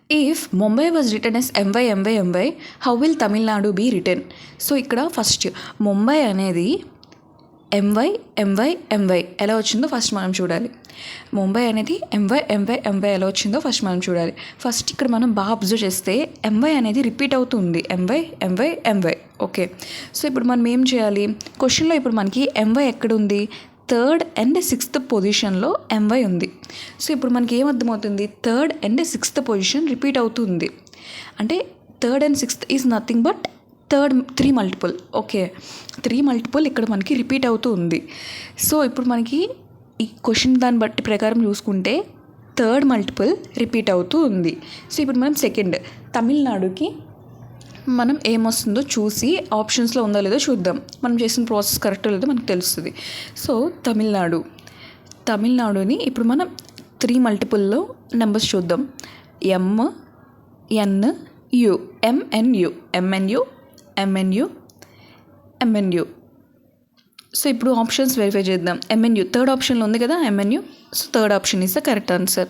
If Mumbai was written as MY how will Tamil Nadu be written? So ఇక్కడ first Mumbai అనేది MY ఎలా వచ్చిందో ఫస్ట్ మనం చూడాలి. ముంబై అనేది MY ఎలా వచ్చిందో ఫస్ట్ మనం చూడాలి. ఫస్ట్ ఇక్కడ మనం బాగా అబ్జర్వ్ చేస్తే MY అనేది రిపీట్ అవుతుంది. MY. ఓకే, సో ఇప్పుడు మనం ఏం చేయాలి? క్వశ్చన్లో ఇప్పుడు మనకి MY ఎక్కడుంది? 3rd and 6th పొజిషన్లో MY ఉంది. సో ఇప్పుడు మనకి ఏమర్థమవుతుంది? 3rd and 6th position repeat అవుతుంది. అంటే 3rd and 6th is nothing but 3 multiple. Okay, 3 multiple ఇక్కడ మనకి రిపీట్ అవుతూ ఉంది. సో ఇప్పుడు మనకి ఈ క్వశ్చన్ దాన్ని బట్టి ప్రకారం చూసుకుంటే 3rd మల్టిపుల్ రిపీట్ అవుతూ ఉంది. సో ఇప్పుడు మనం సెకండ్ తమిళనాడుకి మనం ఏమొస్తుందో చూసి ఆప్షన్స్లో ఉందో లేదో చూద్దాం. మనం చేసిన ప్రాసెస్ కరెక్టో లేదో మనకు తెలుస్తుంది. సో తమిళనాడుని ఇప్పుడు మనం 3 మల్టిపుల్లో నెంబర్స్ చూద్దాం. MNU. సో ఇప్పుడు ఆప్షన్స్ వెరిఫై చేద్దాం. MNU థర్డ్ ఆప్షన్లో ఉంది కదా MNU. So third option is the correct answer.